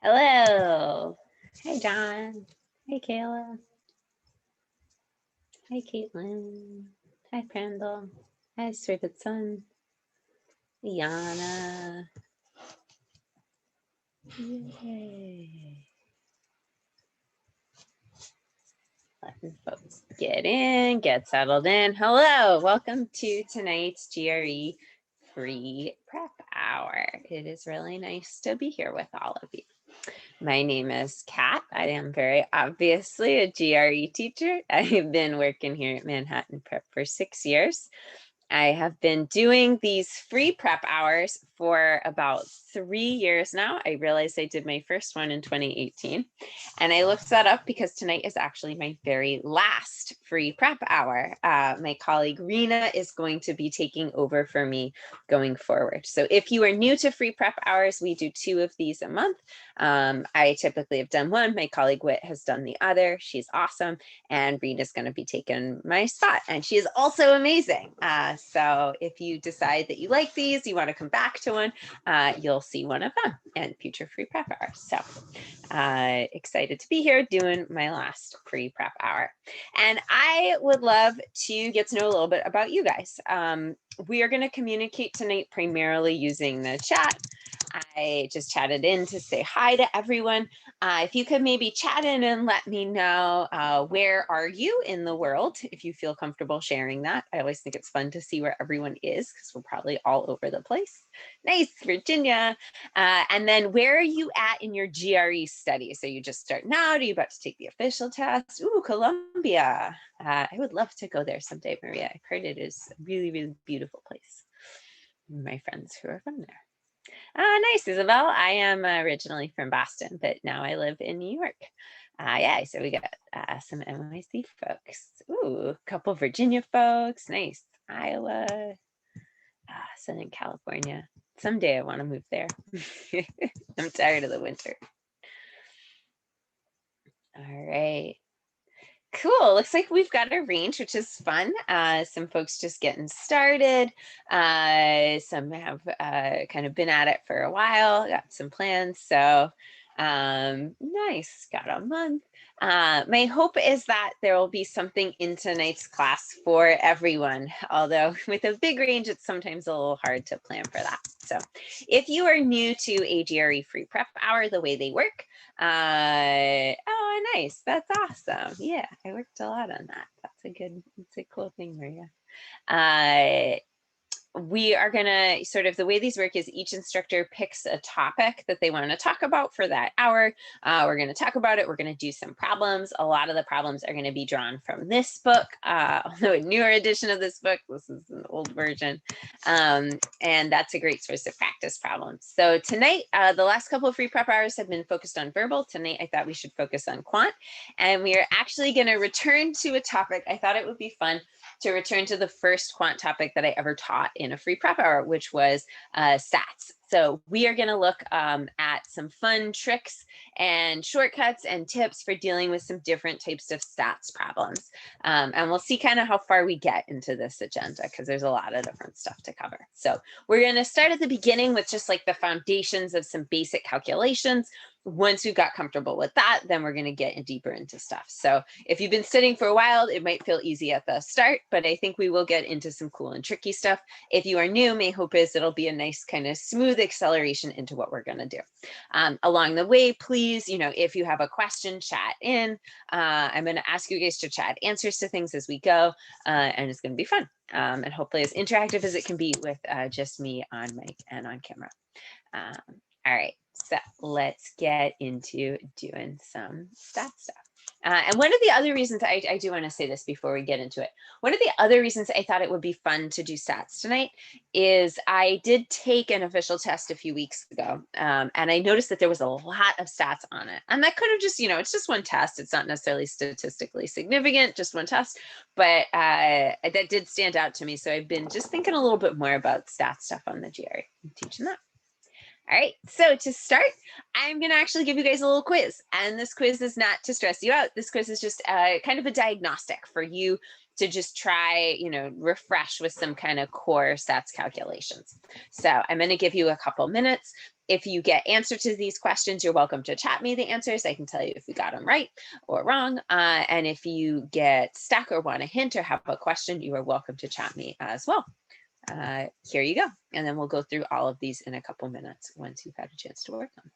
Hello. Hi, John. Hi, Kayla. Hi, Caitlin. Hi, Prandel. Hi, Sweet Son. Yana. Yay. Letting folks get settled in. Hello. Welcome to tonight's GRE free prep hour. It is really nice to be here with all of you. My name is Cat. I am very obviously a GRE teacher. I've been working here at Manhattan Prep for 6 years. I have been doing these free prep hours for about 3 years now. I realized I did my first one in 2018. And I looked that up because tonight is actually my very last free prep hour. My colleague Rena is going to be taking over for me going forward. So if you are new to free prep hours, we do 2 of these a month. I typically have done one. My colleague Whit has done the other. She's awesome. And Rena's going to be taking my spot. And she is also amazing. So if you decide that you like these, you want to come back to one, you'll see one of them in future free prep hours. So excited to be here doing my last free prep hour. And I would love to get to know a little bit about you guys. We are going to communicate tonight primarily using the chat. I just chatted in to say hi to everyone. If you could maybe chat in and let me know where are you in the world, if you feel comfortable sharing that. I always think it's fun to see where everyone is because we're probably all over the place. Nice, Virginia. And then where are you at in your GRE study? So you just starting out? Are you about to take the official test? Ooh, Columbia. I would love to go there someday, Maria. I've heard it is a really, really beautiful place. My friends who are from there. Nice, Isabel. I am originally from Boston, but now I live in New York. Yeah, so we got some NYC folks. Ooh, a couple Virginia folks. Nice. Iowa, Southern California. Someday I want to move there. I'm tired of the winter. All right. Cool. Looks like we've got a range, which is fun. Some folks just getting started. Some have kind of been at it for a while, got some plans. So nice, got a month. My hope is that there will be something in tonight's class for everyone, although with a big range, it's sometimes a little hard to plan for that. So if you are new to a GRE free prep hour, the way they work, oh, nice. That's awesome. Yeah, I worked a lot on that. It's a cool thing, Maria. We are going to sort of, the way these work is each instructor picks a topic that they want to talk about for that hour. We're going to talk about it. We're going to do some problems. A lot of the problems are going to be drawn from this book, although a newer edition of this book. This is an old version. And that's a great source of practice problems. So tonight, the last couple of free prep hours have been focused on verbal. Tonight, I thought we should focus on quant. And we are actually going to return to a topic. I thought it would be fun to return to the first quant topic that I ever taught in a free prep hour, which was stats. So we are going to look at some fun tricks and shortcuts and tips for dealing with some different types of stats problems. And we'll see kind of how far we get into this agenda because there's a lot of different stuff to cover. So we're going to start at the beginning with just like the foundations of some basic calculations. Once we've got comfortable with that, then we're going to get deeper into stuff. So if you've been studying for a while, it might feel easy at the start, but I think we will get into some cool and tricky stuff. If you are new, my hope is it'll be a nice kind of smooth acceleration into what we're going to do. Along the way, please, if you have a question, chat in. I'm going to ask you guys to chat answers to things as we go, and it's going to be fun. And hopefully as interactive as it can be with just me on mic and on camera. All right, so let's get into doing some stat stuff. And one of the other reasons I do want to say this before we get into it, one of the other reasons I thought it would be fun to do stats tonight is I did take an official test a few weeks ago, and I noticed that there was a lot of stats on it. And that could have just, it's just one test. It's not necessarily statistically significant, just one test, but that did stand out to me. So I've been just thinking a little bit more about stat stuff on the GRE and teaching that. All right, so to start, I'm going to actually give you guys a little quiz. And this quiz is not to stress you out. This quiz is just kind of a diagnostic for you to just try, refresh with some kind of core stats calculations. So I'm going to give you a couple minutes. If you get answers to these questions, you're welcome to chat me the answers. I can tell you if you got them right or wrong. And if you get stuck or want a hint or have a question, you are welcome to chat me as well. Here you go. And then we'll go through all of these in a couple minutes once you've had a chance to work on them.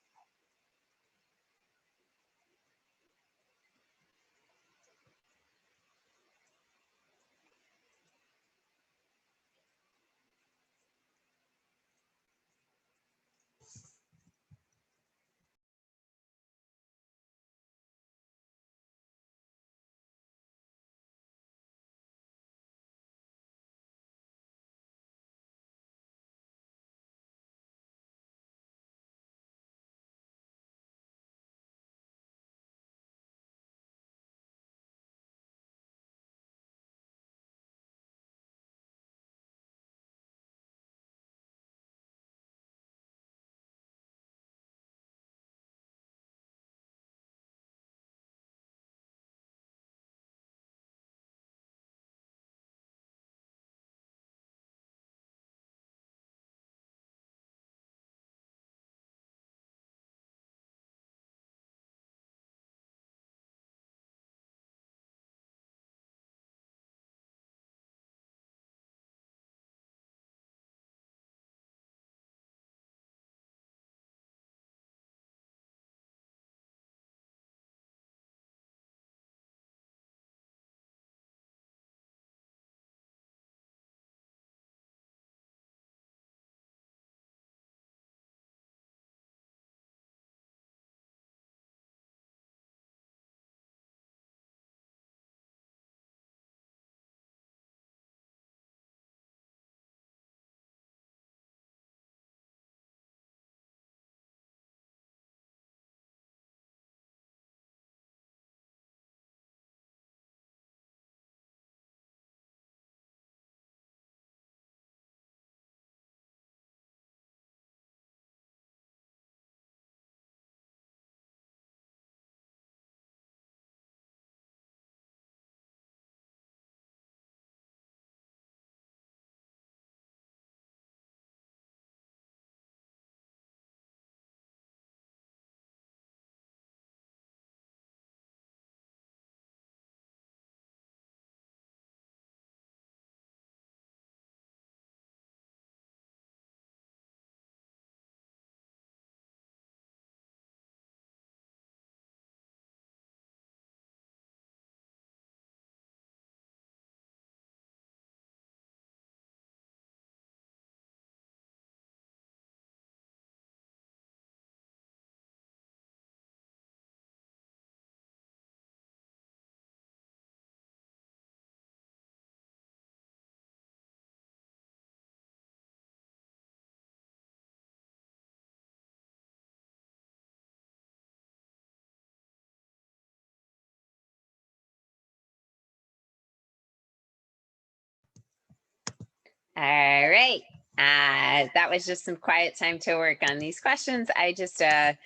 All right. That was just some quiet time to work on these questions. I'm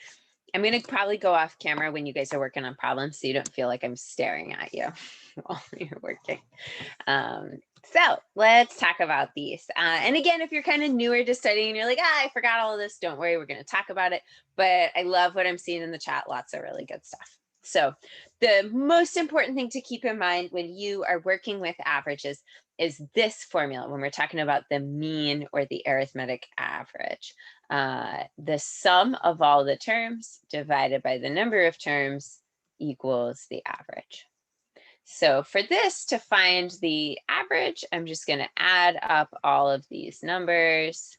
going to probably go off camera when you guys are working on problems so you don't feel like I'm staring at you while you're working. So let's talk about these. And again, if you're kind of newer to studying and you're like, I forgot all of this, don't worry, we're going to talk about it. But I love what I'm seeing in the chat. Lots of really good stuff. So the most important thing to keep in mind when you are working with averages is this formula when we're talking about the mean or the arithmetic average. The sum of all the terms divided by the number of terms equals the average. So for this to find the average, I'm just going to add up all of these numbers.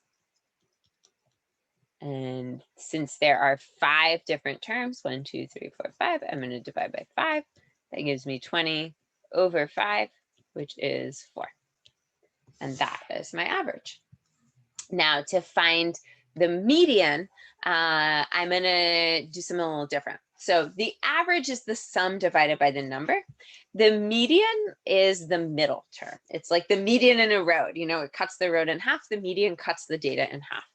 And since there are 5 different terms, 1, 2, 3, 4, 5, I'm going to divide by 5. That gives me 20 over 5, which is 4. And that is my average. Now to find the median, I'm going to do something a little different. So the average is the sum divided by the number. The median is the middle term. It's like the median in a road. You know, it cuts the road in half. The median cuts the data in half.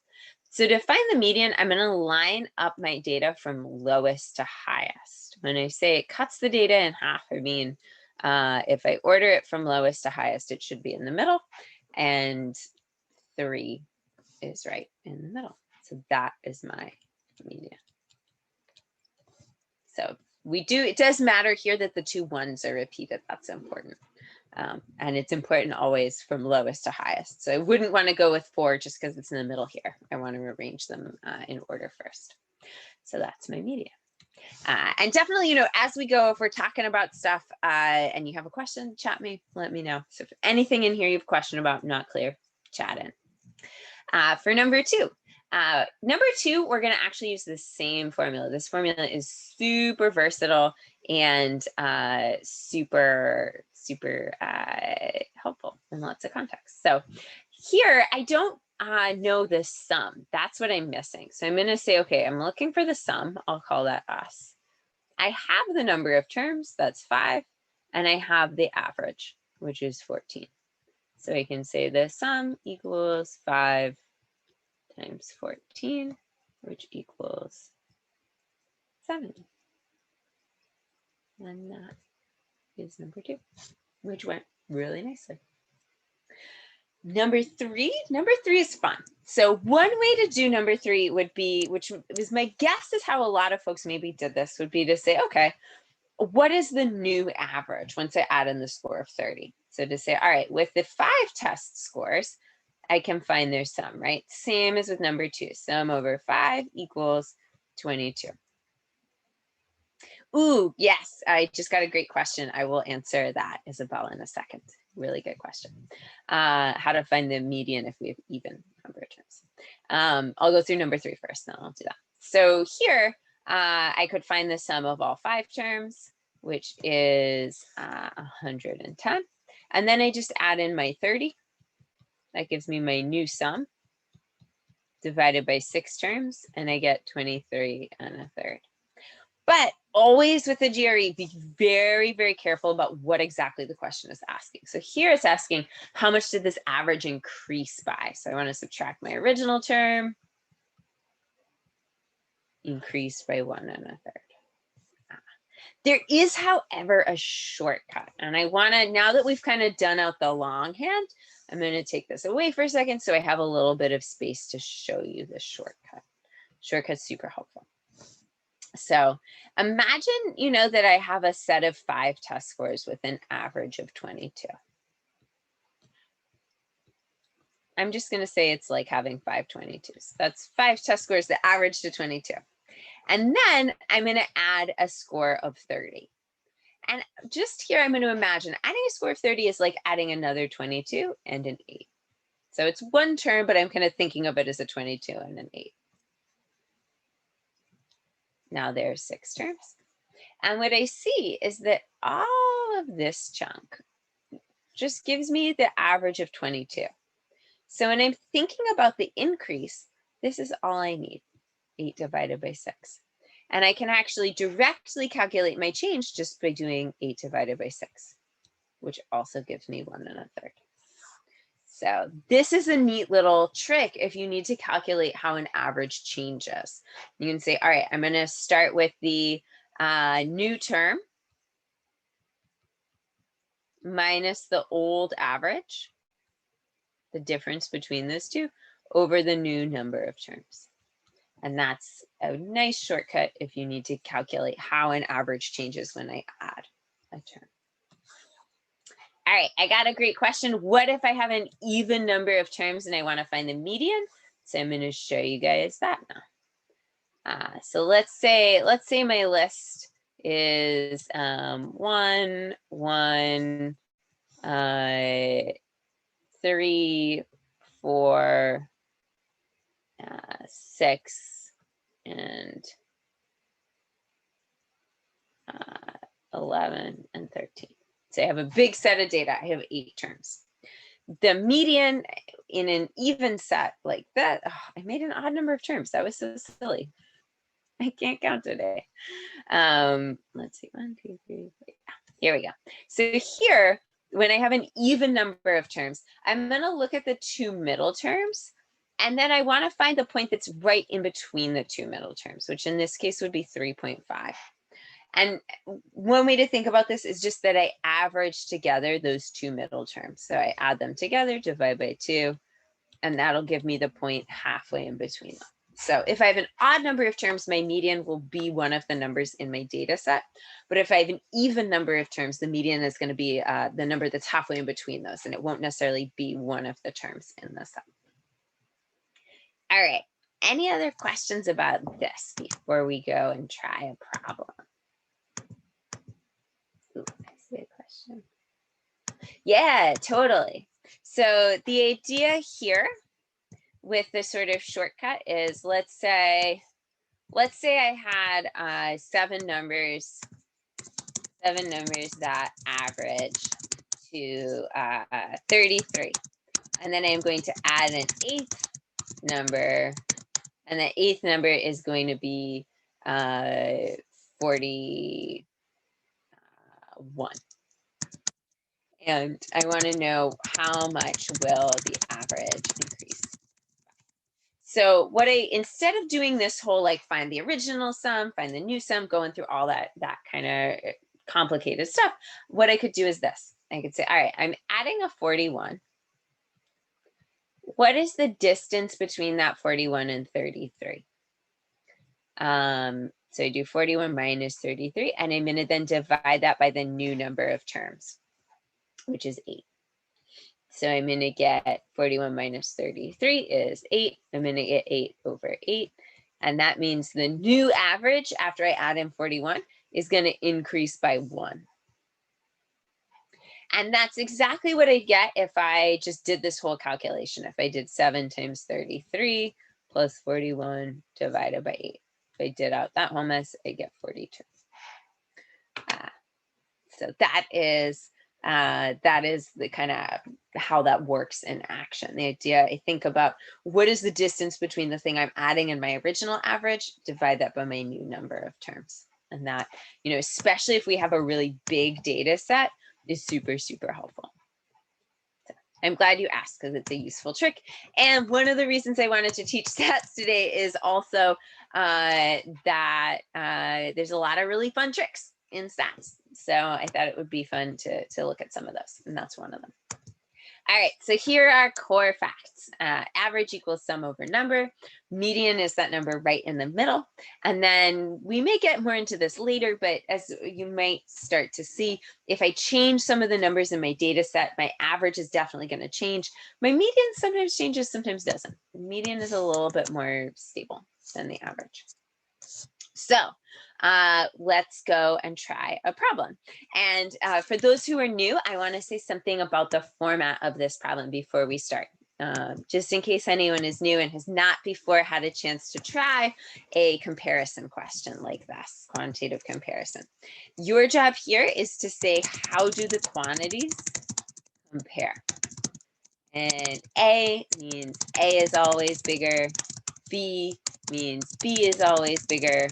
So to find the median, I'm going to line up my data from lowest to highest. When I say it cuts the data in half, I mean, if I order it from lowest to highest, it should be in the middle. And 3 is right in the middle. So that is my median. So it does matter here that the 2 1s are repeated. That's important. And it's important always from lowest to highest. So I wouldn't want to go with 4 just because it's in the middle here. I want to arrange them in order first. So that's my median. And definitely, as we go, if we're talking about stuff and you have a question, chat me, let me know. So if anything in here you have a question about, not clear, chat in. For number 2, we're going to actually use the same formula. This formula is super versatile and super helpful in lots of contexts. So here, I don't know the sum. That's what I'm missing. So I'm going to say, okay, I'm looking for the sum. I'll call that S. I have the number of terms, that's 5, and I have the average, which is 14. So I can say the sum equals 5 times 14, which equals 70. And that is number 2, which went really nicely. Number 3 is fun. So one way to do number 3 would be, which was my guess is how a lot of folks maybe did this, would be to say, okay, what is the new average once I add in the score of 30? So to say, all right, with the 5 test scores, I can find their sum, right? Same as with number 2, sum over 5 equals 22. Ooh, yes, I just got a great question. I will answer that, Isabel, in a second. Really good question. How to find the median if we have even number of terms. I'll go through number 3 first, then I'll do that. So here, I could find the sum of all 5 terms, which is 110. And then I just add in my 30. That gives me my new sum divided by 6 terms, and I get 23 1/3. But always with the GRE, be very, very careful about what exactly the question is asking. So here it's asking, how much did this average increase by? So I want to subtract my original term, increased by 1 1/3. There is, however, a shortcut. And I want to, now that we've kind of done out the longhand, I'm going to take this away for a second so I have a little bit of space to show you the shortcut. Shortcut's super helpful. So imagine, that I have a set of 5 test scores with an average of 22. I'm just going to say it's like having 5 22s. That's 5 test scores that average to 22. And then I'm going to add a score of 30. And just here, I'm going to imagine adding a score of 30 is like adding another 22 and an 8. So it's one term, but I'm kind of thinking of it as a 22 and an 8. Now there's 6 terms. And what I see is that all of this chunk just gives me the average of 22. So when I'm thinking about the increase, this is all I need, 8 divided by 6. And I can actually directly calculate my change just by doing 8 divided by 6, which also gives me 1 1/3. So this is a neat little trick if you need to calculate how an average changes. You can say, all right, I'm going to start with the new term minus the old average, the difference between those two, over the new number of terms. And that's a nice shortcut if you need to calculate how an average changes when I add a term. All right, I got a great question. What if I have an even number of terms and I want to find the median? So I'm going to show you guys that now. So let's say my list is 1 1 3 4 6 and 11 and 13. So I have a big set of data. I have 8 terms. The median in an even set like that, I made an odd number of terms. That was so silly. I can't count today. Let's see, 1, 2, 3, 4. Here we go. So here, when I have an even number of terms, I'm going to look at the 2 middle terms. And then I want to find the point that's right in between the 2 middle terms, which in this case would be 3.5. And one way to think about this is just that I average together those 2 middle terms. So I add them together, divide by 2, and that'll give me the point halfway in between them. So if I have an odd number of terms, my median will be one of the numbers in my data set. But if I have an even number of terms, the median is going to be the number that's halfway in between those, and it won't necessarily be one of the terms in the set. All right. Any other questions about this before we go and try a problem? Ooh, I see a question. Yeah, totally. So the idea here with this sort of shortcut is, let's say I had 7 numbers that average to 33. And then I'm going to add an 8th number, and the 8th number is going to be 41. And I want to know how much will the average increase. So what instead of doing this whole like find the original sum, find the new sum, going through all that kind of complicated stuff, what I could do is this. I could say, all right, I'm adding a 41. What is the distance between that 41 and 33? So I do 41 minus 33, and I'm going to then divide that by the new number of terms, which is 8. So I'm going to get 41 minus 33 is 8. I'm going to get 8 over 8. And that means the new average after I add in 41 is going to increase by 1. And that's exactly what I get if I just did this whole calculation. If I did 7 times 33 plus 41 divided by 8. If I did out that whole mess, I get 42. So that is the kind of how that works in action. The idea, I think about what is the distance between the thing I'm adding and my original average, divide that by my new number of terms. And that, especially if we have a really big data set, is super, super helpful. So I'm glad you asked, because it's a useful trick. And one of the reasons I wanted to teach stats today is also that there's a lot of really fun tricks in stats. So I thought it would be fun to look at some of those, and that's one of them. All right, so here are core facts. Average equals sum over number. Median is that number right in the middle. And then we may get more into this later, but as you might start to see, if I change some of the numbers in my data set, my average is definitely going to change. My median sometimes changes, sometimes doesn't. The median is a little bit more stable than the average. So let's go and try a problem. And for those who are new, I want to say something about the format of this problem before we start. Just in case anyone is new and has not before had a chance to try a comparison question like this, quantitative comparison. Your job here is to say, how do the quantities compare? And A means A is always bigger. B means B is always bigger.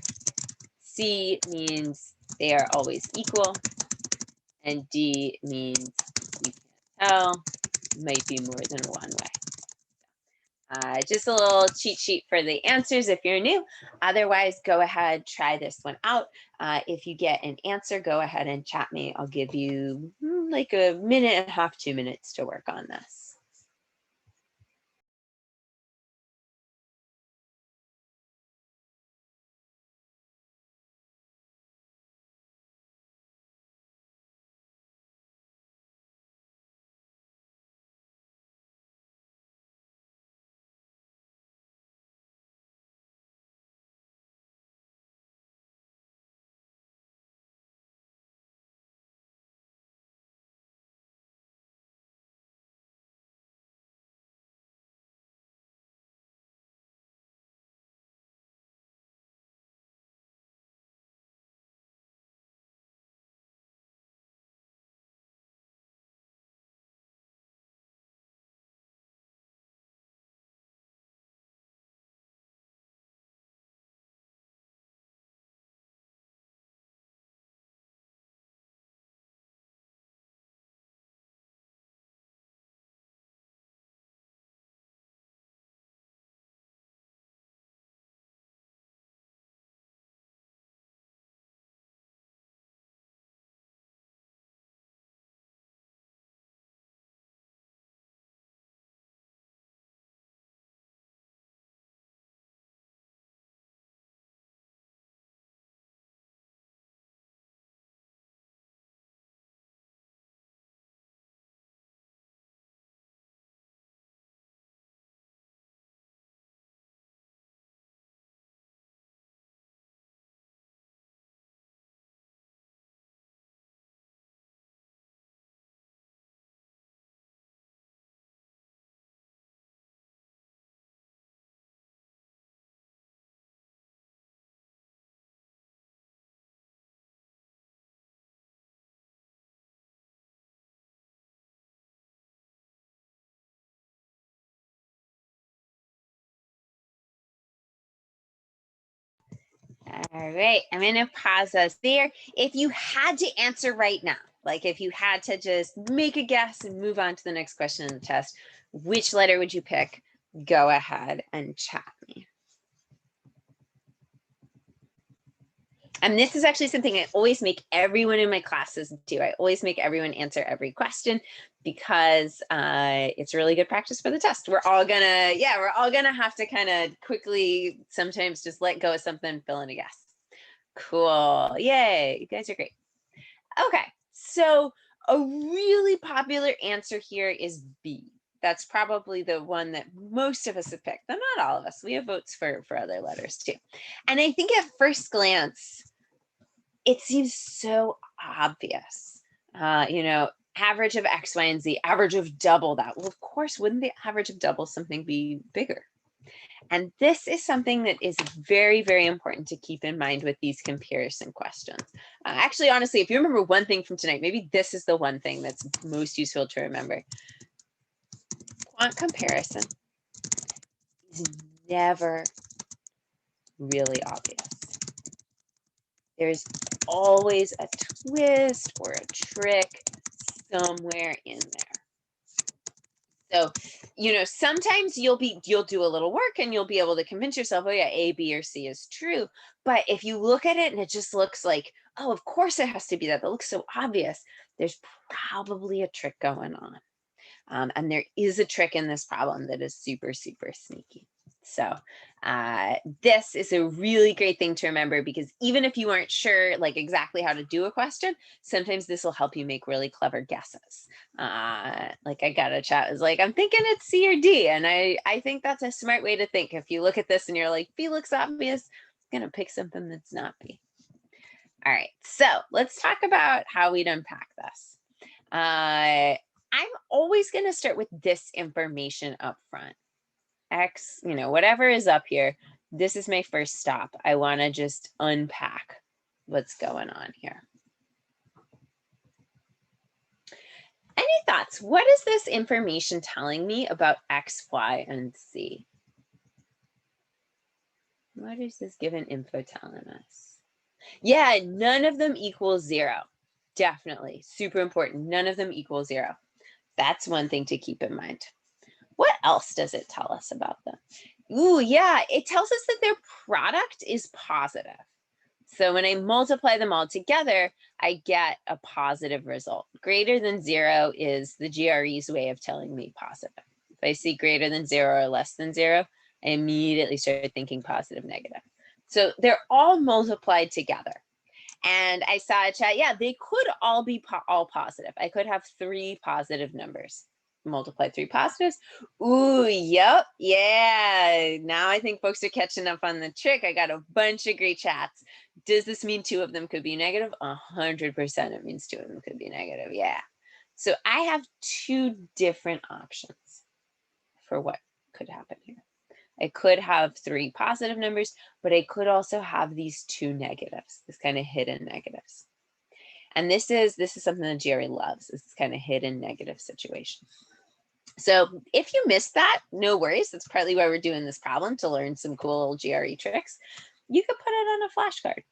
C means they are always equal, and D means we can't tell, might be more than one way. Just a little cheat sheet for the answers if you're new. Otherwise, go ahead, try this one out. If you get an answer, go ahead and chat me. I'll give you like a minute and a half, 2 minutes to work on this. All right, I'm going to pause us there. If you had to answer right now, like if you had to just make a guess and move on to the next question in the test, which letter would you pick? Go ahead and chat me. And this is actually something I always make everyone in my classes do. I always make everyone answer every question because it's really good practice for the test. We're all gonna have to kind of quickly sometimes just let go of something, fill in a guess. Cool, yay, you guys are great. Okay, so a really popular answer here is B. That's probably the one that most of us have picked, but not all of us. We have votes for other letters too. And I think at first glance, it seems so obvious. Average of X, Y, and Z, average of double that. Well, of course, wouldn't the average of double something be bigger? And this is something that is very, very important to keep in mind with these comparison questions. Actually, honestly, if you remember one thing from tonight, maybe this is the one thing that's most useful to remember. Quant comparison is never really obvious. There's always a twist or a trick somewhere in there. So, sometimes you'll do a little work and you'll be able to convince yourself, oh yeah, A, B, or C is true. But if you look at it and it just looks like, oh, of course it has to be that. That looks so obvious. There's probably a trick going on. And there is a trick in this problem that is super, super sneaky. So this is a really great thing to remember because even if you aren't sure like exactly how to do a question, sometimes this will help you make really clever guesses. Like I got a chat is like, I'm thinking it's C or D. And I think that's a smart way to think. If you look at this and you're like, B looks obvious, I'm gonna pick something that's not B. All right, so let's talk about how we'd unpack this. I'm always going to start with this information up front. X, whatever is up here, this is my first stop. I want to just unpack what's going on here. Any thoughts? What is this information telling me about X, Y, and Z? What is this given info telling us? Yeah, none of them equals 0. Definitely. Super important. None of them equal 0. That's one thing to keep in mind. What else does it tell us about them? Ooh, yeah, it tells us that their product is positive. So when I multiply them all together, I get a positive result. Greater than 0 is the GRE's way of telling me positive. If I see greater than 0 or less than 0, I immediately start thinking positive, negative. So they're all multiplied together. And I saw a chat, yeah, they could all be all positive. I could have 3 positive numbers. Multiply 3 positives. Ooh, yep, yeah. Now I think folks are catching up on the trick. I got a bunch of great chats. Does this mean 2 of them could be negative? 100% it means 2 of them could be negative, yeah. So I have 2 different options for what could happen here. I could have 3 positive numbers, but I could also have these 2 negatives, this kind of hidden negatives. And this is something that GRE loves, this kind of hidden negative situation. So if you missed that, no worries. That's partly why we're doing this problem, to learn some cool GRE tricks. You could put it on a flashcard.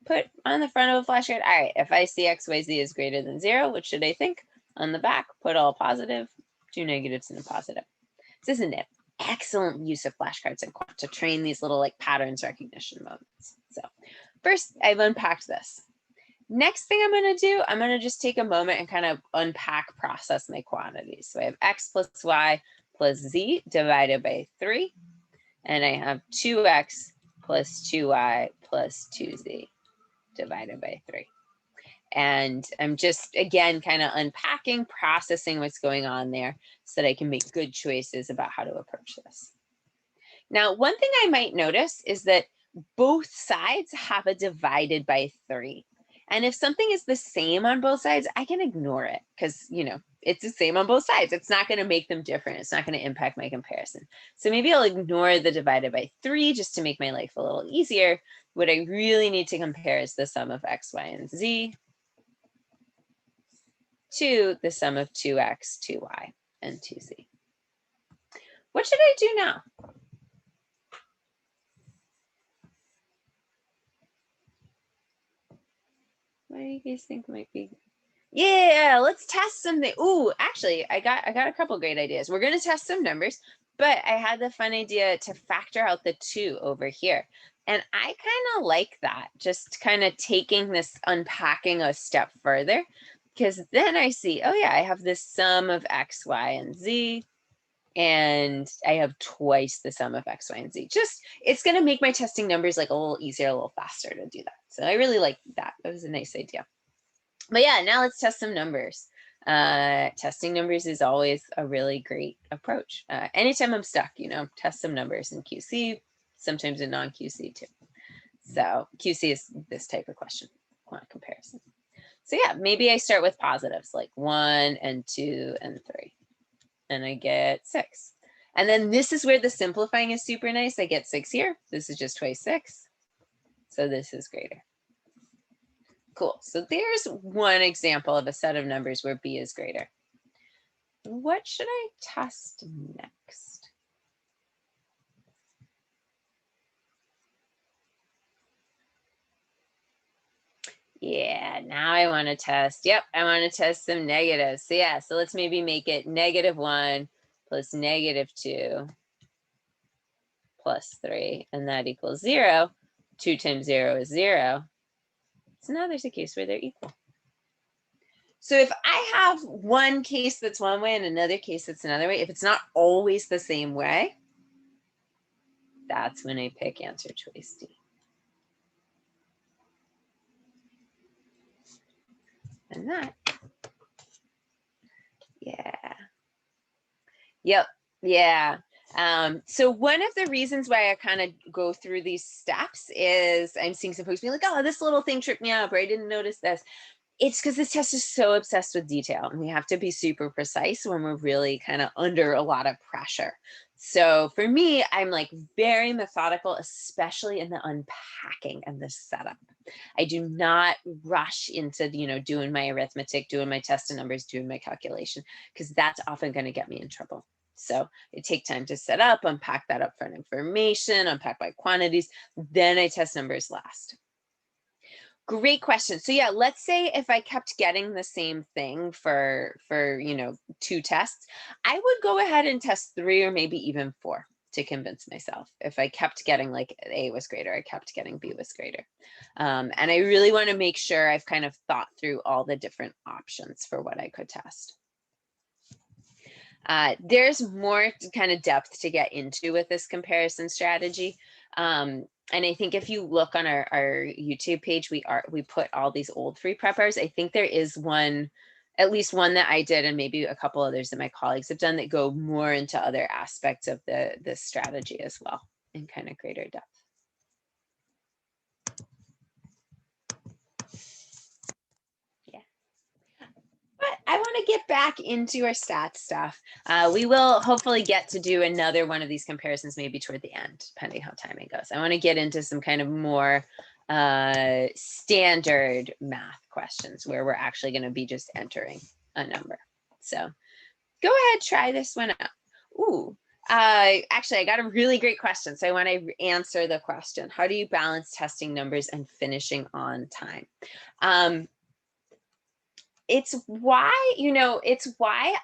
Put on the front of a flashcard. All right, if I see X, Y, Z is greater than 0, what should I think? On the back, put all positive, 2 negatives and a positive. This is an excellent use of flashcards and quant to train these little like patterns recognition moments. So first, I've unpacked this. Next thing I'm going to do, I'm going to just take a moment and kind of unpack, process my quantities. So I have X plus Y plus Z divided by 3. And I have 2X plus 2Y plus 2Z divided by 3. And I'm just, again, kind of unpacking, processing what's going on there so that I can make good choices about how to approach this. Now, one thing I might notice is that both sides have a divided by 3. And if something is the same on both sides, I can ignore it because, it's the same on both sides. It's not going to make them different. It's not going to impact my comparison. So maybe I'll ignore the divided by 3 just to make my life a little easier. What I really need to compare is the sum of X, Y, and Z to the sum of 2X, 2Y, and 2Z. What should I do now? What do you guys think might be? Yeah, let's test something. Ooh, actually, I got a couple great ideas. We're gonna test some numbers, but I had the fun idea to factor out the 2 over here. And I kind of like that, just kind of taking this, unpacking a step further, because then I see, oh yeah, I have this sum of x, y, and z, and I have twice the sum of x, y, and z. Just, it's gonna make my testing numbers like a little easier, a little faster to do that. So I really like that. That was a nice idea. But yeah, now let's test some numbers. Testing numbers is always a really great approach. Anytime I'm stuck, test some numbers in QC, sometimes in non-QC too. So QC is this type of question, quant comparison. So yeah, maybe I start with positives like 1 and 2 and 3, and I get 6. And then this is where the simplifying is super nice. I get 6 here. This is just twice 6. So this is greater. Cool. So there's one example of a set of numbers where B is greater. What should I test next? Yeah, now I want to test. Yep, I want to test some negatives. So yeah, so let's maybe make it -1 plus -2 plus 3, and that equals 0. 2 times 0 is 0. So now there's a case where they're equal. So if I have one case that's one way and another case that's another way, if it's not always the same way, that's when I pick answer choice D. And that, yeah. Yep, yeah. So one of the reasons why I kind of go through these steps is I'm seeing some folks being like, oh, this little thing tripped me up, or I didn't notice this. It's because this test is so obsessed with detail, and we have to be super precise when we're really kind of under a lot of pressure. So for me, I'm like very methodical, especially in the unpacking and the setup. I do not rush into, doing my arithmetic, doing my test of numbers, doing my calculation, because that's often going to get me in trouble. So I take time to set up, unpack that upfront information, unpack my quantities, then I test numbers last. Great question. So yeah, let's say if I kept getting the same thing for 2 tests, I would go ahead and test 3 or maybe even 4 to convince myself. If I kept getting like A was greater, I kept getting B was greater. And I really want to make sure I've kind of thought through all the different options for what I could test. There's more kind of depth to get into with this comparison strategy. And I think if you look on our YouTube page, we put all these old free preppers. I think there is one, at least one that I did, and maybe a couple others that my colleagues have done that go more into other aspects of this strategy as well in kind of greater depth. Yeah. But I want to get back into our stats stuff. We will hopefully get to do another one of these comparisons maybe toward the end, depending how timing goes. I want to get into some kind of more standard math questions where we're actually going to be just entering a number. So go ahead, try this one out. Ooh, actually, I got a really great question. So I want to answer the question. How do you balance testing numbers and finishing on time? It's why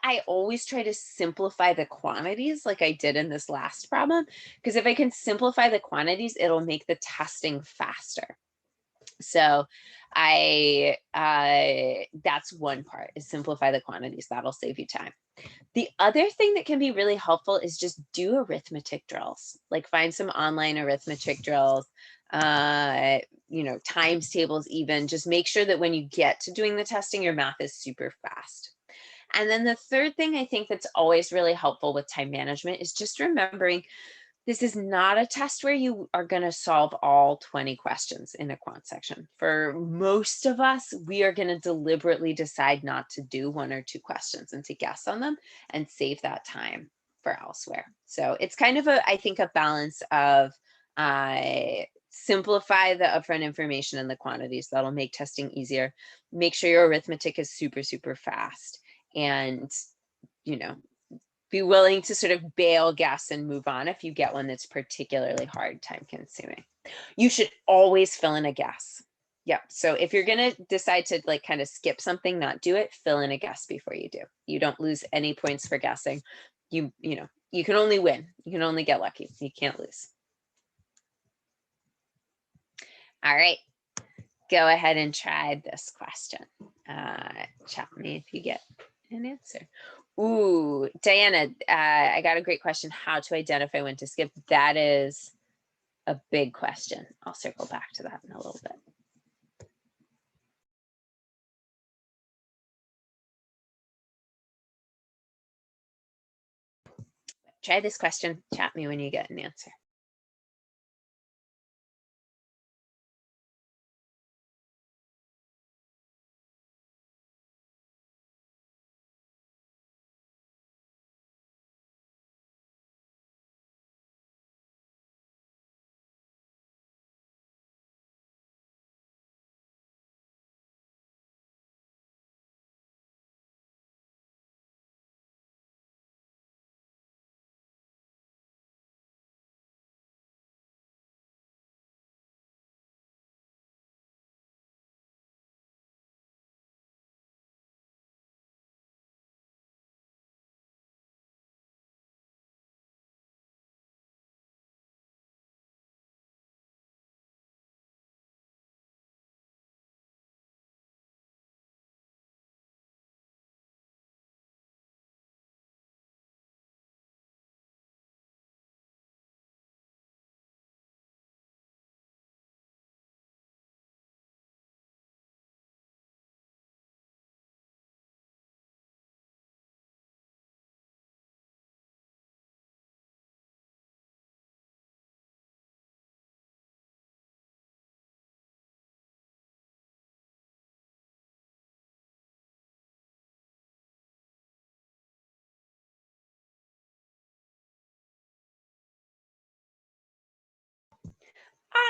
I always try to simplify the quantities like I did in this last problem, because if I can simplify the quantities, it'll make the testing faster. So that's one part, is simplify the quantities. That'll save you time. The other thing that can be really helpful is just do arithmetic drills, like find some online arithmetic drills, times tables, even just make sure that when you get to doing the testing, your math is super fast. And then the third thing I think that's always really helpful with time management is just remembering this is not a test where you are going to solve all 20 questions in a quant section. For most of us, we are going to deliberately decide not to do 1 or 2 questions and to guess on them and save that time for elsewhere. So it's kind of I think a balance of simplify the upfront information and the quantities. That'll make testing easier. Make sure your arithmetic is super, super fast, and be willing to sort of bail, guess, and move on if you get one that's particularly hard, time consuming. You should always fill in a guess. Yep. So if you're going to decide to like kind of skip something, not do it, fill in a guess before you do. You don't lose any points for guessing. You know, you can only win. You can only get lucky. You can't lose. All right. Go ahead and try this question. Chat me if you get an answer. Ooh, Diana, I got a great question. How to identify when to skip? That is a big question. I'll circle back to that in a little bit. Try this question. Chat me when you get an answer.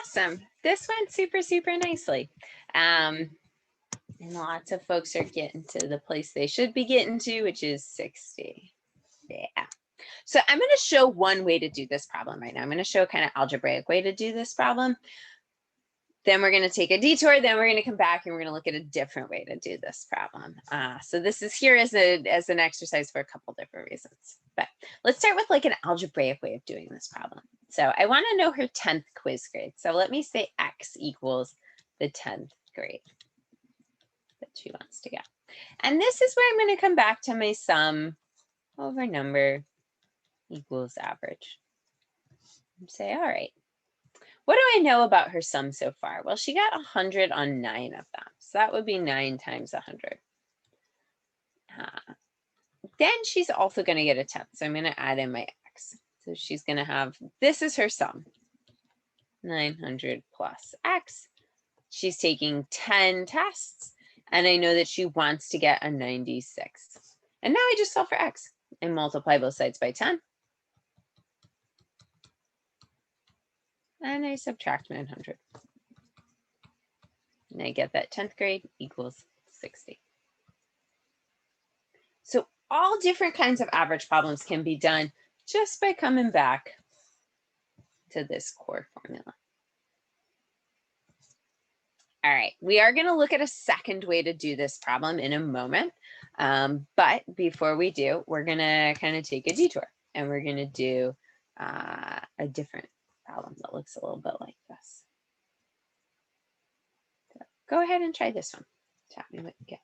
Awesome. This went super, super nicely. And lots of folks are getting to the place they should be getting to, which is 60. Yeah. So I'm going to show one way to do this problem right now. I'm going to show a kind of algebraic way to do this problem. Then we're going to take a detour. Then we're going to come back and we're going to look at a different way to do this problem. So this is here as an exercise for a couple different reasons. But let's start with like an algebraic way of doing this problem. So I want to know her 10th quiz grade. So let me say X equals the 10th grade that she wants to get. And this is where I'm going to come back to my sum over number equals average. And say, all right, what do I know about her sum so far? Well, she got 100 on 9 of them. So that would be 9 times 100. Then she's also going to get a 10th. So I'm going to add in my X. So she's going to have, this is her sum, 900 plus X. She's taking 10 tests. And I know that she wants to get a 96. And now I just solve for X and multiply both sides by 10. And I subtract 900. And I get that 10th grade equals 60. So all different kinds of average problems can be done just by coming back to this core formula. All right, we are going to look at a second way to do this problem in a moment. But before we do, we're going to kind of take a detour and we're going to do a different problem that looks a little bit like this. So go ahead and try this one. Tell me what you get.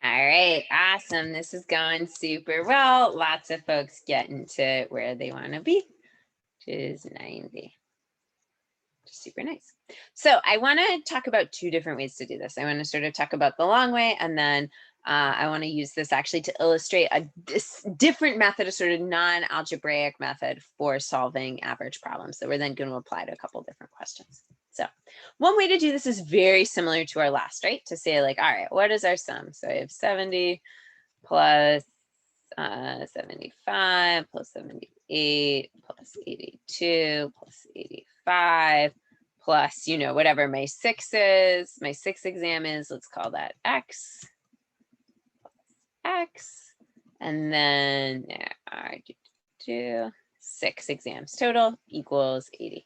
All right, awesome. This is going super well. Lots of folks getting to where they want to be, which is 90. Super nice. So I want to talk about two different ways to do this. I want to sort of talk about the long way, and then I want to use this actually to illustrate a different method, a sort of non-algebraic method for solving average problems that we're then going to apply to a couple different questions. So one way to do this is very similar to our last, right? To say like, all right, what is our sum? So I have 70 plus 75 plus 78 plus 82 plus 85 plus, you know, whatever my 6 is, my 6 exam is, let's call that X, and then 6 exams total equals 80.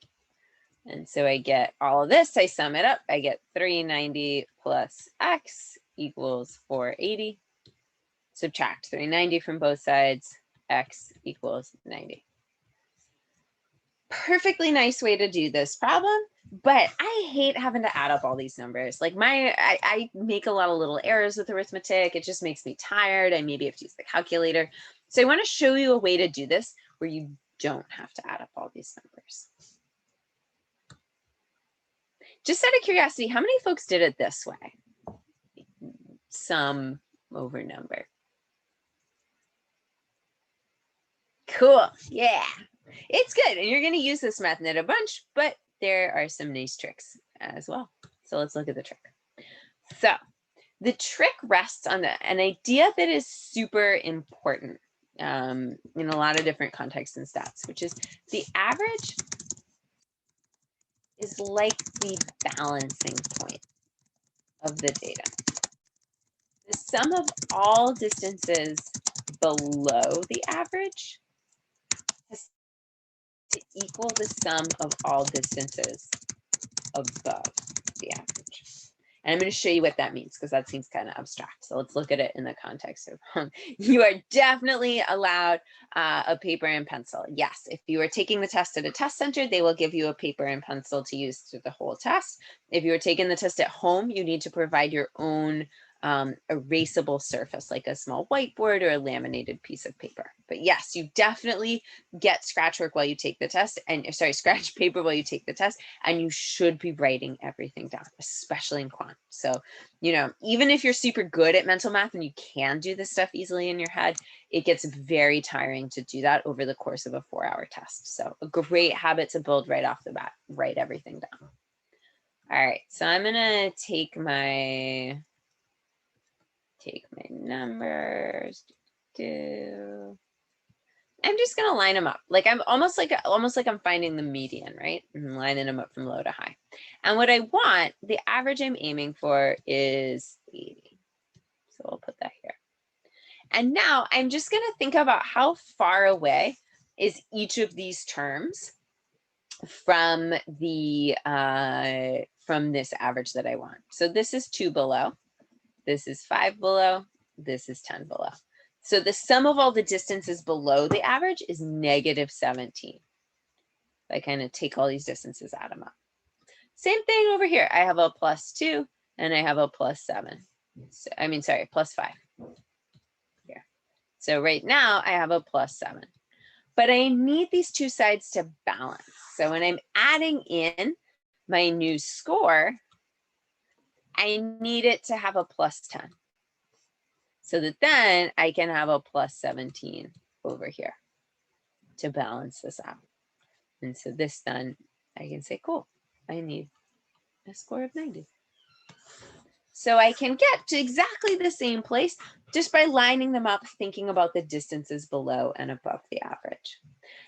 And so I get all of this, I sum it up, I get 390 plus X equals 480. Subtract 390 from both sides, X equals 90. Perfectly nice way to do this problem, but I hate having to add up all these numbers. Like I make a lot of little errors with arithmetic. It just makes me tired. I maybe have to use the calculator. So I want to show you a way to do this where you don't have to add up all these numbers. Just out of curiosity, how many folks did it this way? Sum over number. Cool, yeah. It's good, and you're going to use this method a bunch, but there are some nice tricks as well. So let's look at the trick. So the trick rests on an idea that is super important in a lot of different contexts and stats, which is the average is like the balancing point of the data. The sum of all distances below the average has to equal the sum of all distances above the average. And I'm going to show you what that means because that seems kind of abstract. So let's look at it in the context of you are definitely allowed a paper and pencil. Yes, if you are taking the test at a test center, they will give you a paper and pencil to use through the whole test. If you are taking the test at home, you need to provide your own erasable surface, like a small whiteboard or a laminated piece of paper. But yes, you definitely get scratch work while you take the test, and scratch paper while you take the test, and you should be writing everything down, especially in quant. So, you know, even if you're super good at mental math and you can do this stuff easily in your head, it gets very tiring to do that over the course of a 4-hour test. So a great habit to build right off the bat, write everything down. All right, so I'm gonna take my numbers. I'm just gonna line them up. Like I'm almost like I'm finding the median, right? And lining them up from low to high. And what I want, the average I'm aiming for is 80. So we'll put that here. And now I'm just gonna think about how far away is each of these terms from the from this average that I want. So this is 2 below. This is 5 below, this is 10 below. So the sum of all the distances below the average is -17. I kind of take all these distances, add them up. Same thing over here. I have a +2 and I have a +7. So, I mean, sorry, +5 here. So right now I have a +7. But I need these two sides to balance. So when I'm adding in my new score, I need it to have a +10. So that then I can have a +17 over here to balance this out. And so this done, I can say, cool, I need a score of 90. So I can get to exactly the same place just by lining them up, thinking about the distances below and above the average.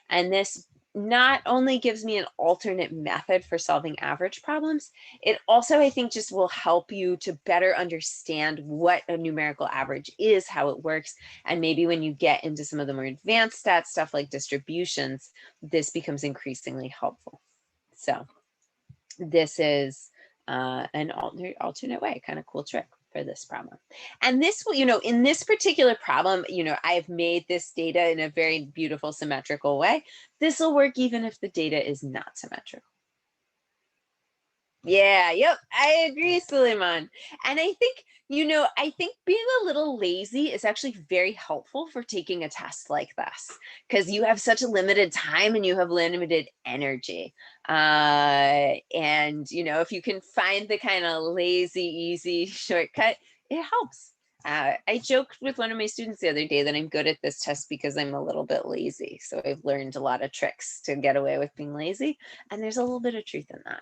And this not only gives me an alternate method for solving average problems, it also, I think, just will help you to better understand what a numerical average is, how it works. And maybe when you get into some of the more advanced stats stuff like distributions, this becomes increasingly helpful. So this is an alternate way, kind of cool trick for this problem. And this will, you know, in this particular problem, you know, I've made this data in a very beautiful symmetrical way. This will work even if the data is not symmetrical. Yeah, yep, I agree, Suleiman. And I think, I think being a little lazy is actually very helpful for taking a test like this because you have such a limited time and you have limited energy. And, if you can find the kind of lazy, easy shortcut, it helps. I joked with one of my students the other day that I'm good at this test because I'm a little bit lazy. So I've learned a lot of tricks to get away with being lazy. And there's a little bit of truth in that.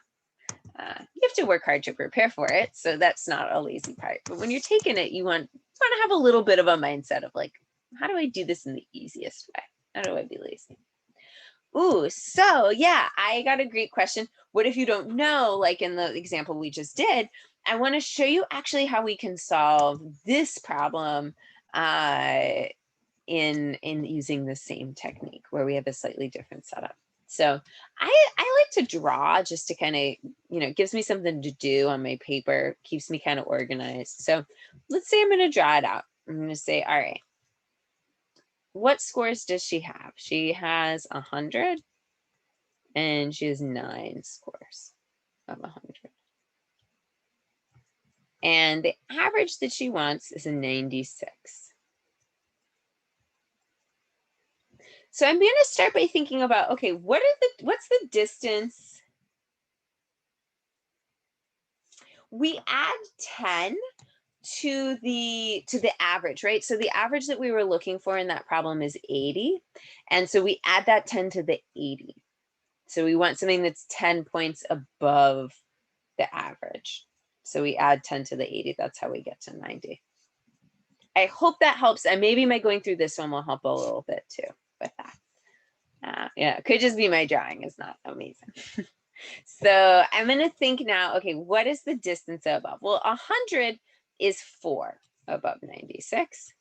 You have to work hard to prepare for it, so that's not a lazy part. But when you're taking it, you want to have a little bit of a mindset of like, how do I do this in the easiest way? How do I be lazy? Ooh, so yeah, I got a great question. What if you don't know, like in the example we just did? I want to show you actually how we can solve this problem in using the same technique where we have a slightly different setup. So I like to draw just to kind of, gives me something to do on my paper, keeps me kind of organized. So let's say I'm going to draw it out. I'm going to say, all right, what scores does she have? She has 100 and she has 9 scores of 100. And the average that she wants is a 96. So I'm going to start by thinking about, okay, what's the distance? We add 10 to the average, right? So the average that we were looking for in that problem is 80. And so we add that 10 to the 80. So we want something that's 10 points above the average. So we add 10 to the 80. That's how we get to 90. I hope that helps. And maybe my going through this one will help a little bit too with that. Yeah, it could just be my drawing is not amazing. So I'm going to think now, okay, what is the distance above? Well, 100 is 4 above 96,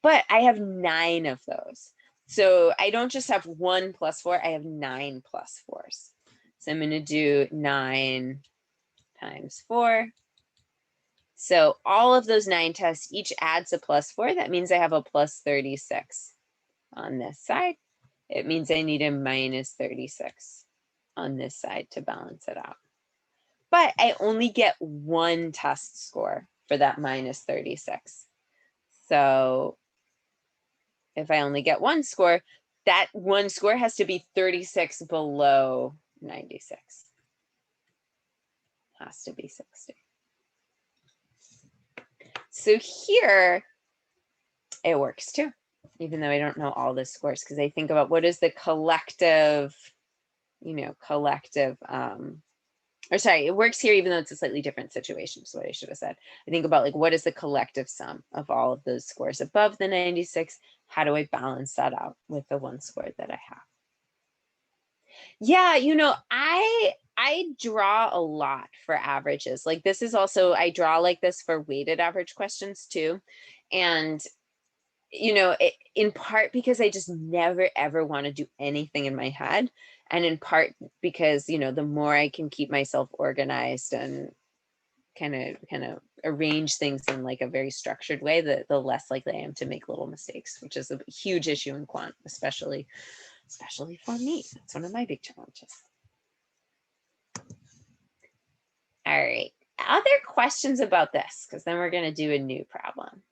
but I have 9 of those. So I don't just have 1 plus 4, I have 9 plus 4s. So I'm going to do 9 times 4. So all of those 9 tests each adds a plus 4. That means I have a plus 36 on this side. It means I need a minus 36 on this side to balance it out. But I only get 1 test score for that minus 36. So if I only get 1 score, that 1 score has to be 36 below 96. Has to be 60. So here it works too, even though I don't know all the scores, because I think about what is the collective, or sorry, it works here even though it's a slightly different situation, is what I should have said. I think about like, what is the collective sum of all of those scores above the 96? How do I balance that out with the 1 score that I have? Yeah, I draw a lot for averages. Like this is also, I draw like this for weighted average questions too. And in part because I just never ever want to do anything in my head, and in part because the more I can keep myself organized and kind of arrange things in like a very structured way, the less likely I am to make little mistakes, which is a huge issue in quant, especially for me. That's one of my big challenges. All right, other questions about this, because then we're going to do a new problem.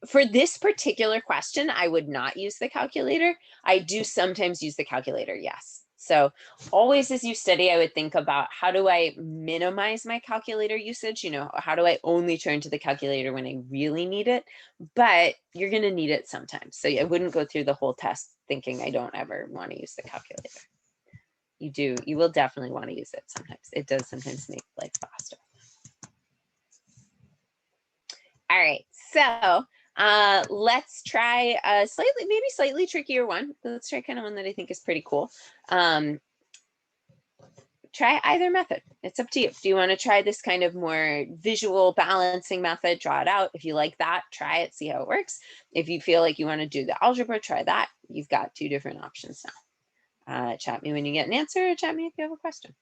For this particular question, I would not use the calculator. I do sometimes use the calculator, yes. So always as you study, I would think about how do I minimize my calculator usage? How do I only turn to the calculator when I really need it? But you're going to need it sometimes. So I wouldn't go through the whole test thinking I don't ever want to use the calculator. You will definitely want to use it sometimes. It does sometimes make life faster. All right, so let's try a maybe slightly trickier one. Let's try kind of one that I think is pretty cool. Try either method. It's up to you. Do you want to try this kind of more visual balancing method? Draw it out. If you like that, try it, see how it works. If you feel like you want to do the algebra, try that. You've got 2 different options now. Chat me when you get an answer, or chat me if you have a question.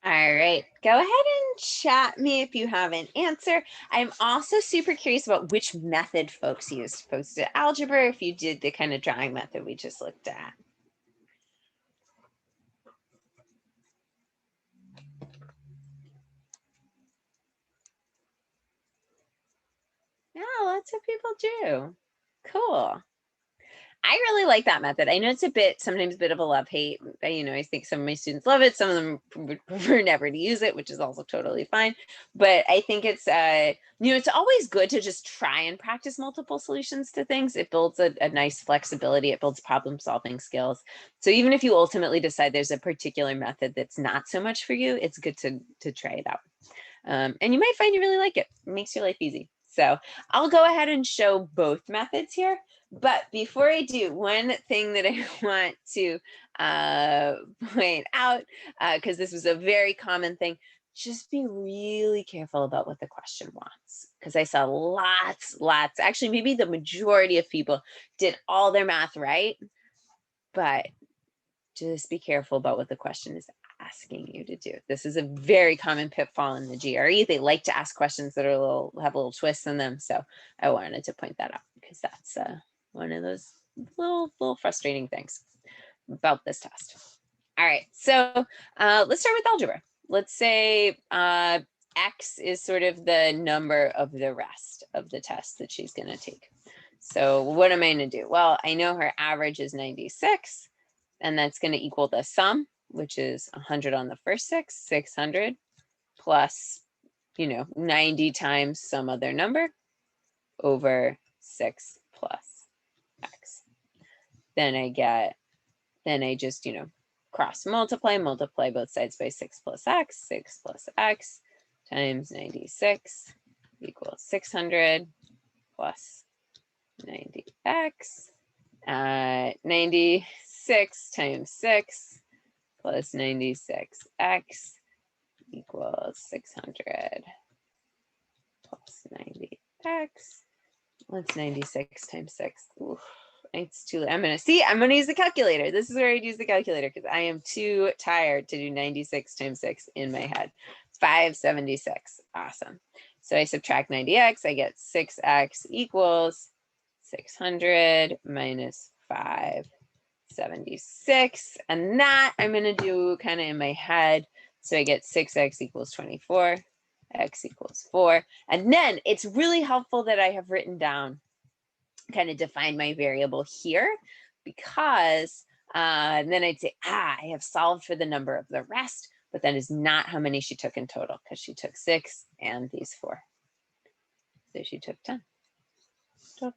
All right, go ahead and chat me if you have an answer. I'm also super curious about which method folks used. Folks did algebra, if you did the kind of drawing method we just looked at. Yeah, lots of people do. Cool. I really like that method. I know it's sometimes a bit of a love-hate. I think some of my students love it. Some of them would prefer never to use it, which is also totally fine. But I think it's always good to just try and practice multiple solutions to things. It builds a nice flexibility. It builds problem-solving skills. So even if you ultimately decide there's a particular method that's not so much for you, it's good to try it out. And you might find you really like it. It makes your life easy. So I'll go ahead and show both methods here. But before I do, one thing that I want to point out, because this was a very common thing, just be really careful about what the question wants. Because I saw lots, actually maybe the majority of people did all their math right, but just be careful about what the question is asking you to do. This is a very common pitfall in the GRE. They like to ask questions that are have a little twist in them. So I wanted to point that out because that's one of those little frustrating things about this test. All right, so let's start with algebra. Let's say X is sort of the number of the rest of the test that she's going to take. So what am I going to do? Well, I know her average is 96. And that's going to equal the sum, which is 100 on the first 600, plus, 90 times some other number over 6 plus x. Then I just, cross multiply both sides by 6 plus x times 96 equals 600 plus 90x. 96 times 6 plus 96x equals 600 plus 90x. What's 96 times 6? Oof, it's too late. I'm gonna use the calculator. This is where I'd use the calculator because I am too tired to do 96 times 6 in my head. 576. Awesome. So I subtract 90x, I get 6x equals 600 minus 576. And that I'm going to do kind of in my head. So I get 6x equals 24, x equals 4. And then it's really helpful that I have written down, kind of define my variable here, because then I'd say, I have solved for the number of the rest, but that is not how many she took in total, because she took 6 and these 4. So she took 10. So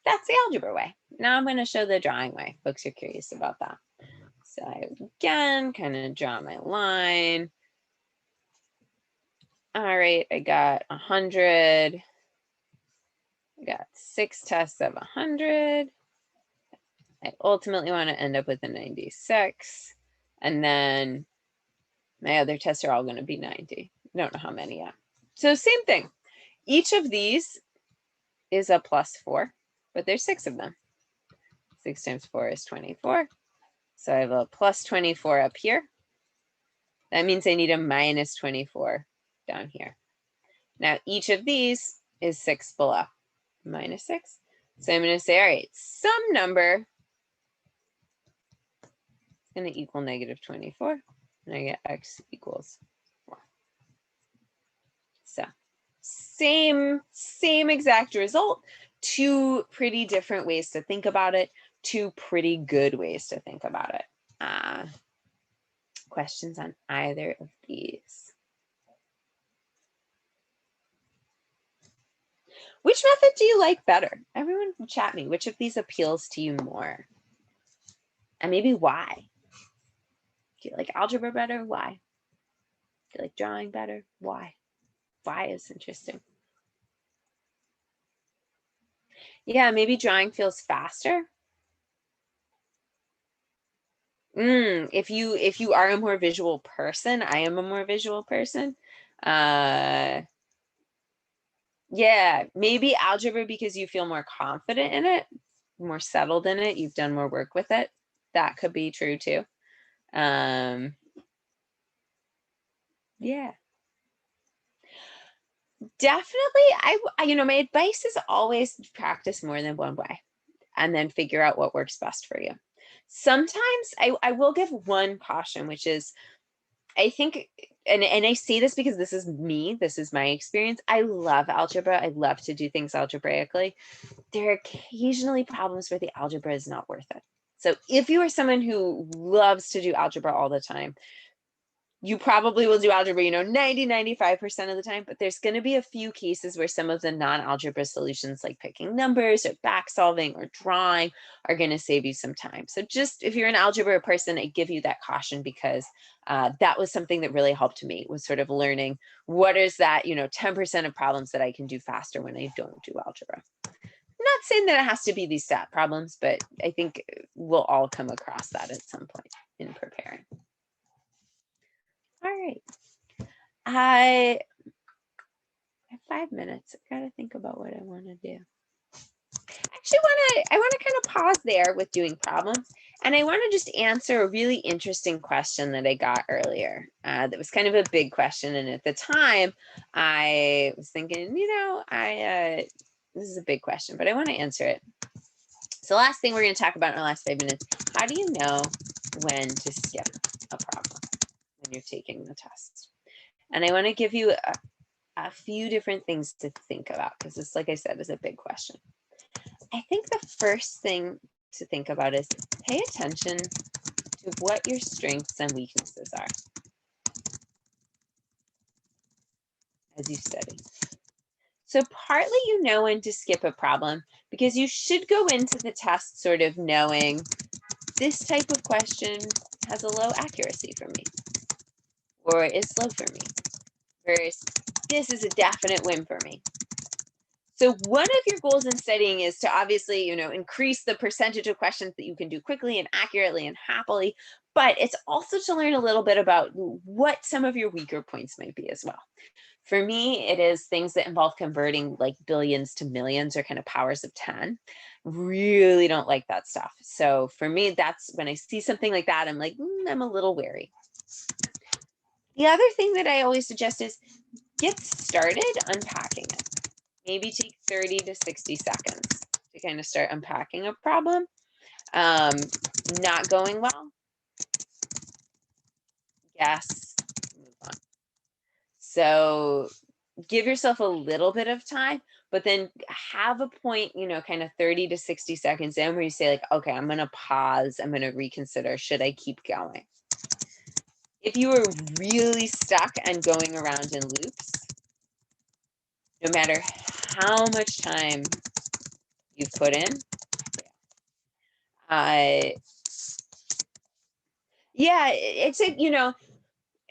that's the algebra way. Now I'm going to show the drawing way. Folks are curious about that. So I, again, kind of draw my line. All right, I got 100. I got 6 tests of 100. I ultimately want to end up with a 96. And then my other tests are all going to be 90. I don't know how many yet. So same thing. Each of these is a plus 4, but there's 6 of them. 6 times 4 is 24. So I have a plus 24 up here. That means I need a minus 24 down here. Now each of these is 6 below, minus 6. So I'm going to say, all right, some number is going to equal negative 24. And I get x equals 4. So same exact result. 2 pretty different ways to think about it. 2 pretty good ways to think about it. Questions on either of these? Which method do you like better? Everyone chat me. Which of these appeals to you more? And maybe why? Do you like algebra better? Why? Do you like drawing better? Why? Why is interesting. Yeah, maybe drawing feels faster. If you are a more visual person, I am a more visual person. Yeah, maybe algebra because you feel more confident in it, more settled in it. You've done more work with it. That could be true too. Yeah. Definitely, my advice is always practice more than one way and then figure out what works best for you. Sometimes I will give one caution, which is I think, and I say this because this is me, this is my experience. I love algebra. I love to do things algebraically. There are occasionally problems where the algebra is not worth it. So if you are someone who loves to do algebra all the time, you probably will do algebra, 95% of the time, but there's going to be a few cases where some of the non-algebra solutions like picking numbers or back solving or drawing are going to save you some time. So just if you're an algebra person, I give you that caution because that was something that really helped me, was sort of learning what is that, 10% of problems that I can do faster when I don't do algebra. Not saying that it has to be these stat problems, but I think we'll all come across that at some point in preparing. All right. I have 5 minutes. I gotta think about what I want to do. Actually, I want to kind of pause there with doing problems, and I want to just answer a really interesting question that I got earlier. That was kind of a big question, and at the time, I was thinking, this is a big question, but I want to answer it. So, last thing we're going to talk about in our last 5 minutes: how do you know when to skip a problem when you're taking the test? And I want to give you a few different things to think about because this, like I said, is a big question. I think the first thing to think about is pay attention to what your strengths and weaknesses are as you study. So partly you know when to skip a problem because you should go into the test sort of knowing this type of question has a low accuracy for me or is slow for me, whereas this is a definite win for me. So one of your goals in studying is to obviously, increase the percentage of questions that you can do quickly and accurately and happily, but it's also to learn a little bit about what some of your weaker points might be as well. For me, it is things that involve converting like billions to millions or kind of powers of 10. Really don't like that stuff. So for me, that's when I see something like that, I'm like, I'm a little wary. The other thing that I always suggest is get started unpacking it. Maybe take 30 to 60 seconds to kind of start unpacking a problem. Not going well, yes, move on. So give yourself a little bit of time, but then have a point, kind of 30 to 60 seconds in where you say like, okay, I'm going to pause. I'm going to reconsider. Should I keep going? If you are really stuck and going around in loops, no matter how much time you've put in, yeah, it's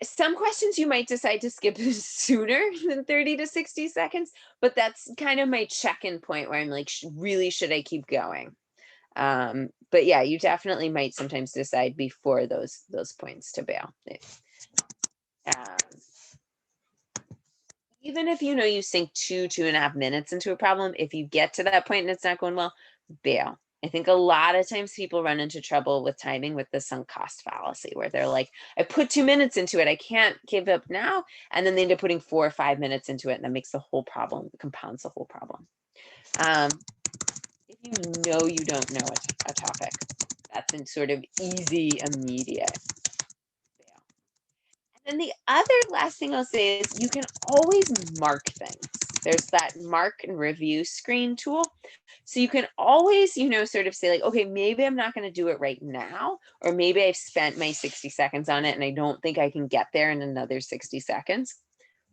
some questions you might decide to skip sooner than 30 to 60 seconds, but that's kind of my check-in point where I'm like, really, should I keep going? But yeah, you definitely might sometimes decide before those points to bail. Um, even if you sink 2.5 minutes into a problem, if you get to that point and it's not going well, bail. I think a lot of times people run into trouble with timing with the sunk cost fallacy, where they're like, I put 2 minutes into it, I can't give up now. And then they end up putting 4 or 5 minutes into it, and that makes the whole problem, compounds the whole problem. If you know you don't know a topic, that's in sort of easy, immediate fail. And then the other last thing I'll say is you can always mark things. There's that mark and review screen tool. So you can always, sort of say like, okay, maybe I'm not going to do it right now, or maybe I've spent my 60 seconds on it and I don't think I can get there in another 60 seconds.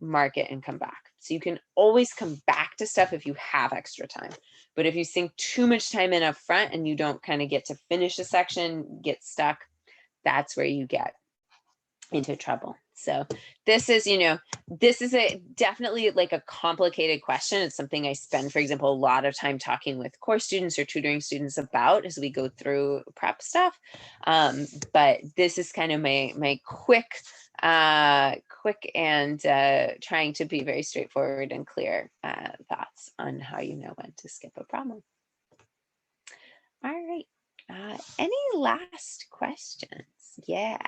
Mark it and come back. So you can always come back to stuff if you have extra time. But if you sink too much time in up front and you don't kind of get to finish a section, get stuck, that's where you get into trouble. So this is, definitely like a complicated question. It's something I spend, for example, a lot of time talking with course students or tutoring students about as we go through prep stuff. But this is kind of my quick and trying to be very straightforward and clear thoughts on how you know when to skip a problem. All right. Any last questions? Yeah.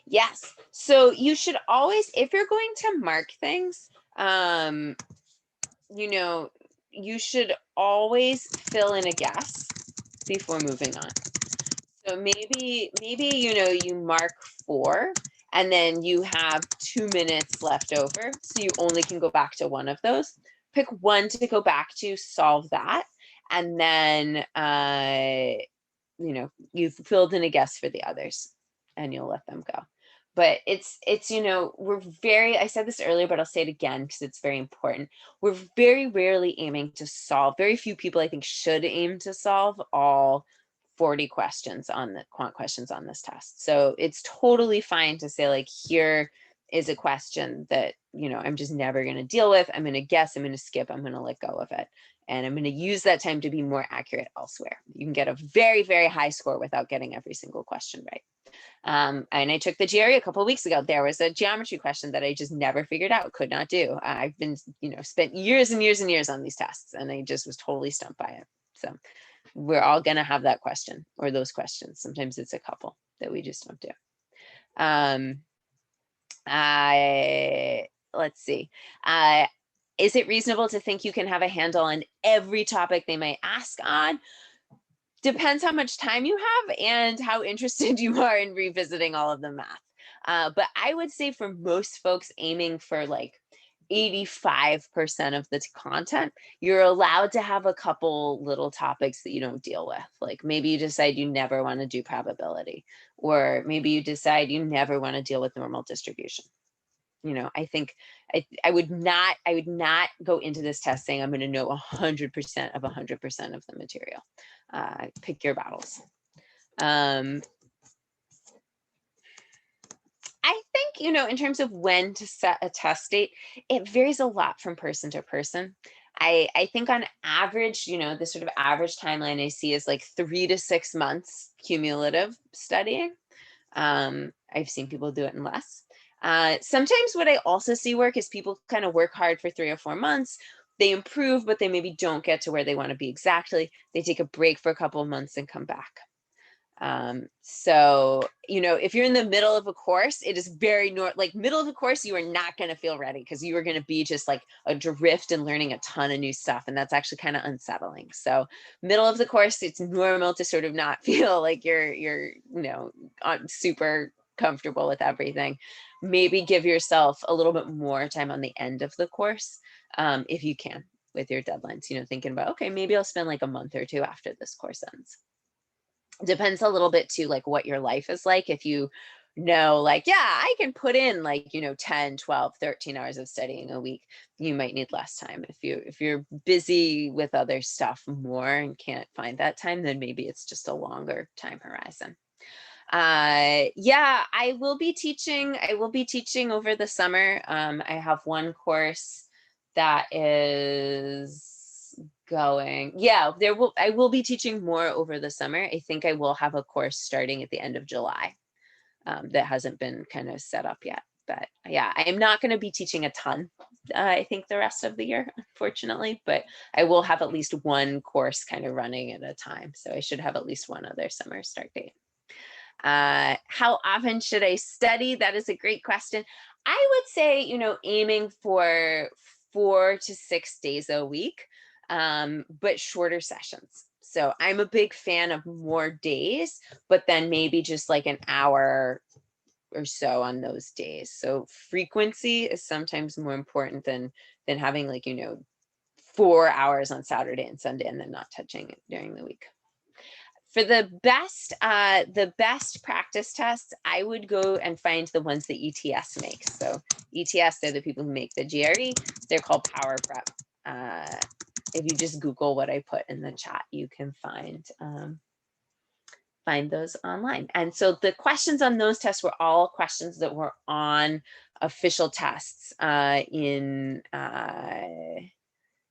Yes. So you should always, if you're going to mark things, you know, you should always fill in a guess before moving on. So maybe, you mark 4 and then you have 2 minutes left over. So you only can go back to one of those. Pick one to go back to, solve that. And then, you've filled in a guess for the others and you'll let them go. But I said this earlier, but I'll say it again because it's very important. We're very rarely aiming to solve. Very few people, I think, should aim to solve all 40 questions on the quant questions on this test. So it's totally fine to say, like, here is a question that, I'm just never going to deal with. I'm going to guess, I'm going to skip, I'm going to let go of it. And I'm going to use that time to be more accurate elsewhere. You can get a very, very high score without getting every single question right. And I took the GRE a couple of weeks ago. There was a geometry question that I just never figured out, could not do. I've been, spent years and years and years on these tests, and I just was totally stumped by it. So we're all going to have that question or those questions. Sometimes it's a couple that we just don't do. Let's see. Is it reasonable to think you can have a handle on every topic they might ask on? Depends how much time you have and how interested you are in revisiting all of the math. But I would say for most folks aiming for like 85% of the content, you're allowed to have a couple little topics that you don't deal with. Like maybe you decide you never want to do probability, or maybe you decide you never want to deal with normal distribution. I think I would not go into this test saying I'm going to know 100% of 100% of the material. Pick your battles. I think, in terms of when to set a test date, it varies a lot from person to person. I think on average, the sort of average timeline I see is like 3 to 6 months cumulative studying. I've seen people do it in less. Sometimes what I also see work is people kind of work hard for 3 or 4 months. They improve, but they maybe don't get to where they want to be exactly. They take a break for a couple of months and come back. So, if you're in the middle of a course, it is very middle of a course, you are not going to feel ready because you are going to be just like adrift and learning a ton of new stuff. And that's actually kind of unsettling. So middle of the course, it's normal to sort of not feel like you're super comfortable with everything. Maybe give yourself a little bit more time on the end of the course, if you can, with your deadlines, thinking about, okay, maybe I'll spend like a month or two after this course ends. Depends a little bit too, like what your life is like. If you know, like, yeah, I can put in like, 10, 12, 13 hours of studying a week, you might need less time. If you're busy with other stuff more and can't find that time, then maybe it's just a longer time horizon. Yeah, I will be teaching over the summer. I have one course that is going, I will be teaching more over the summer. I think I will have a course starting at the end of July, that hasn't been kind of set up yet. But yeah, I am not going to be teaching a ton, I think, the rest of the year, unfortunately, but I will have at least one course kind of running at a time. So I should have at least one other summer start date. How often should I study? That is a great question. I would say, aiming for 4 to 6 days a week, but shorter sessions. So I'm a big fan of more days, but then maybe just like an hour or so on those days. So frequency is sometimes more important than having like, 4 hours on Saturday and Sunday and then not touching it during the week. For the best practice tests, I would go and find the ones that ETS makes. So ETS, they're the people who make the GRE. They're called Power Prep. If you just Google what I put in the chat, you can find those online. And so the questions on those tests were all questions that were on official tests in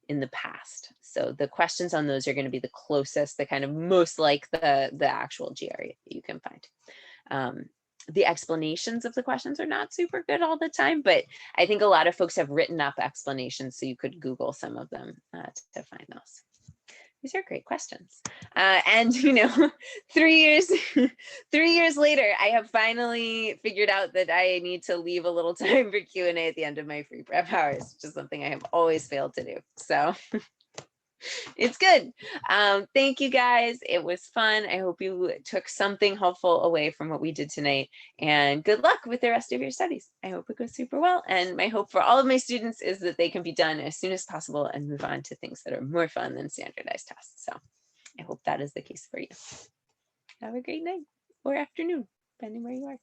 the past. So the questions on those are going to be the closest, the kind of most like the actual GRE that you can find. The explanations of the questions are not super good all the time, but I think a lot of folks have written up explanations, so you could Google some of them to find those. These are great questions. And, you know, 3 years, 3 years later, I have finally figured out that I need to leave a little time for Q&A at the end of my free prep hours, which is something I have always failed to do. So it's good. Thank you guys. It was fun. I hope you took something helpful away from what we did tonight, and good luck with the rest of your studies. I hope it goes super well. And my hope for all of my students is that they can be done as soon as possible and move on to things that are more fun than standardized tests. So I hope that is the case for you. Have a great night or afternoon, depending where you are.